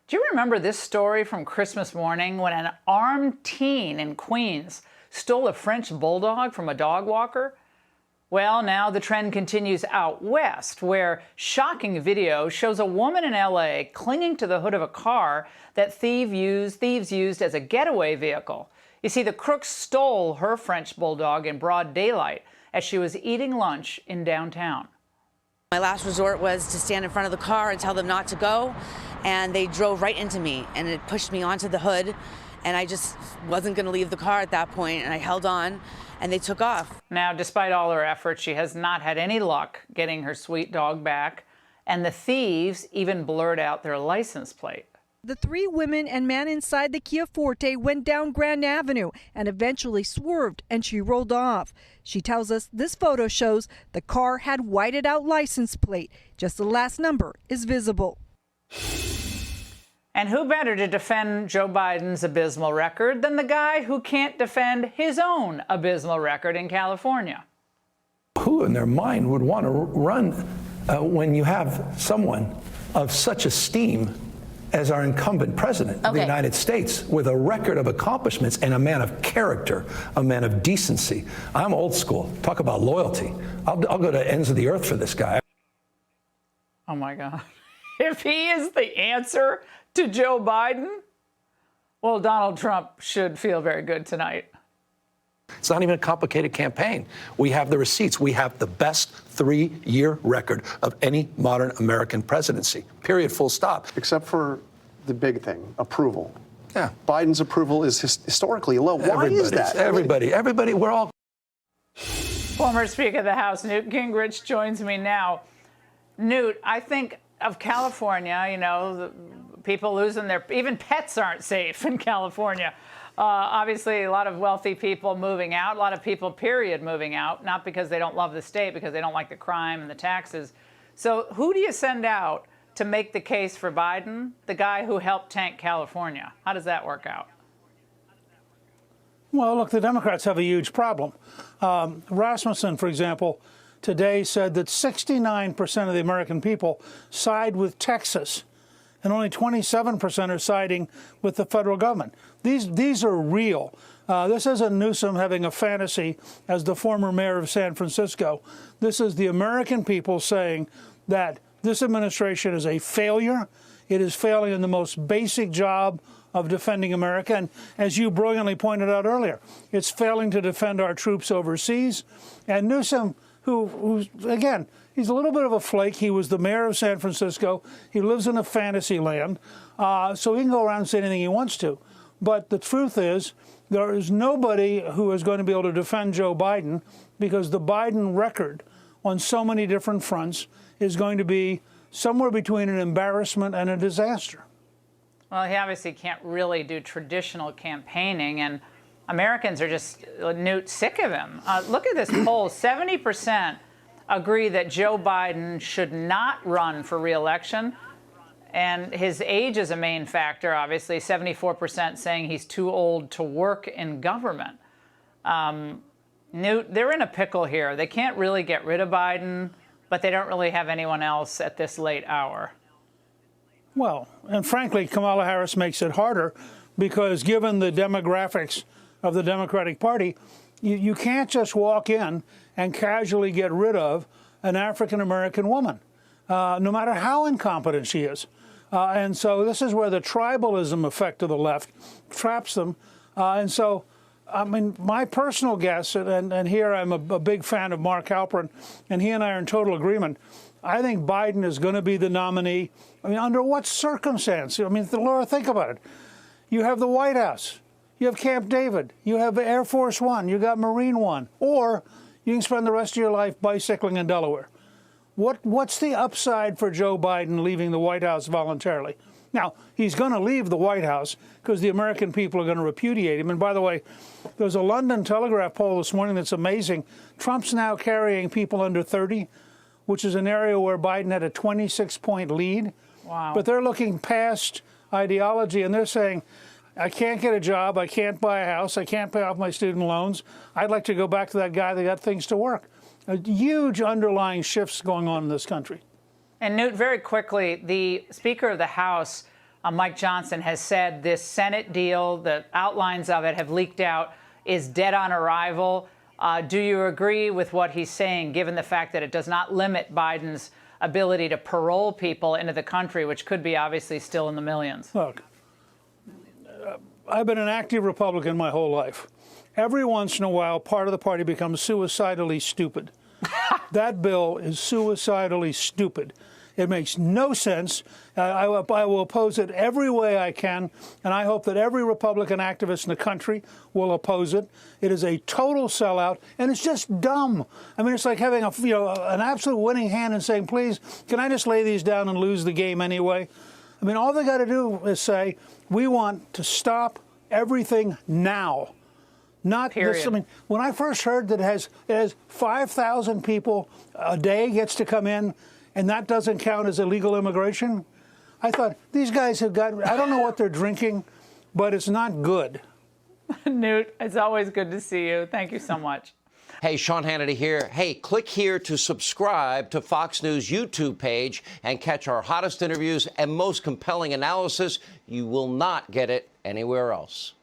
Do you remember this story from Christmas morning when an armed teen in Queens stole a French bulldog from a dog walker? Well, now the trend continues out west, where shocking video shows a woman in LA clinging to the hood of a car that thieves used as a getaway vehicle. You see, the crooks stole her French bulldog in broad daylight as she was eating lunch in downtown. My last resort was to stand in front of the car and tell them not to go, and they drove right into me, and it pushed me onto the hood, and I just wasn't going to leave the car at that point, and I held on, and they took off. Now, despite all her efforts, she has not had any luck getting her sweet dog back, and the thieves even blurred out their license plate. The three women and man inside the Kia Forte went down Grand Avenue and eventually swerved, and she rolled off. She tells us this photo shows the car had whited out license plate. Just the last number is visible. And who better to defend Joe Biden's abysmal record than the guy who can't defend his own abysmal record in California? Who in their mind would want to run when you have someone of such esteem as our incumbent president of the United States, with a record of accomplishments and a man of character, a man of decency? I'm old school. Talk about loyalty. I'll go to ends of the earth for this guy. Oh, my God. If he is the answer to Joe Biden, well, Donald Trump should feel very good tonight. It's not even a complicated campaign. We have the receipts. We have the best 3-year record of any modern American presidency. Period. Full stop. Except for the big thing, approval. Yeah. Biden's approval is historically low. Why is that? Everybody, we're all. Former Speaker of the House, Newt Gingrich, joins me now. Newt, I think of California, you know, the people losing their, even pets aren't safe in California. Obviously, a lot of wealthy people moving out, a lot of people, period, moving out, not because they don't love the state, because they don't like the crime and the taxes. So who do you send out to make the case for Biden, the guy who helped tank California? How does that work out? Well, look, the Democrats have a huge problem. Rasmussen, for example, today said that 69% of the American people side with Texas, and only 27% are siding with the federal government. These are real. This isn't Newsom having a fantasy as the former mayor of San Francisco. This is the American people saying that this administration is a failure. It is failing in the most basic job of defending America. And as you brilliantly pointed out earlier, it's failing to defend our troops overseas. And Newsom, who's again, he's a little bit of a flake. He was the mayor of San Francisco. He lives in a fantasy land, so he can go around and say anything he wants to. But the truth is, there is nobody who is going to be able to defend Joe Biden, because the Biden record on so many different fronts is going to be somewhere between an embarrassment and a disaster. Well, he obviously can't really do traditional campaigning, and Americans are just, Newt, sick of him. Look at this poll. 70% agree that Joe Biden should not run for re-election. And his age is a main factor, obviously. 74% saying he's too old to work in government. Newt, they're in a pickle here. They can't really get rid of Biden, but they don't really have anyone else at this late hour. Well, and frankly, Kamala Harris makes it harder, because given the demographics of the Democratic Party, you can't just walk in and casually get rid of an African-American woman, no matter how incompetent she is. And so this is where the tribalism effect of the left traps them. And so, I mean, my personal guess, and here I'm a big fan of Mark Halperin, and he and I are in total agreement, I think Biden is going to be the nominee. I mean, under what circumstance? I mean, Laura, think about it. You have the White House. You have Camp David. You have Air Force One. You got Marine One. Or you can spend the rest of your life bicycling in Delaware. What's the upside for Joe Biden leaving the White House voluntarily? Now, he's going to leave the White House because the American people are going to repudiate him. And by the way, there's a London Telegraph poll this morning that's amazing. Trump's now carrying people under 30, which is an area where Biden had a 26-point lead. Wow. But they're looking past ideology, and they're saying, I can't get a job, I can't buy a house, I can't pay off my student loans. I'd like to go back to that guy that got things to work. A huge underlying shifts going on in this country. And Newt, very quickly, the Speaker of the House Mike Johnson has said this Senate deal, the outlines of it have leaked out, is dead on arrival. Do you agree with what he's saying, given the fact that it does not limit Biden's ability to parole people into the country, which could be obviously still in the millions? Look, I've been an active Republican my whole life. Every once in a while, part of the party becomes suicidally stupid. That bill is suicidally stupid. It makes no sense. I will oppose it every way I can, and I hope that every Republican activist in the country will oppose it. It is a total sellout, and it's just dumb. I mean, it's like having an absolute winning hand and saying, please, can I just lay these down and lose the game anyway? I mean, all they got to do is say, we want to stop everything now. Not this. I mean, when I first heard that it has 5,000 people a day gets to come in, and that doesn't count as illegal immigration, I thought, these guys have got, I don't know what they're drinking, but it's not good. Newt, it's always good to see you. Thank you so much. Hey, Sean Hannity here. Hey, click here to subscribe to Fox News YouTube page and catch our hottest interviews and most compelling analysis. You will not get it anywhere else.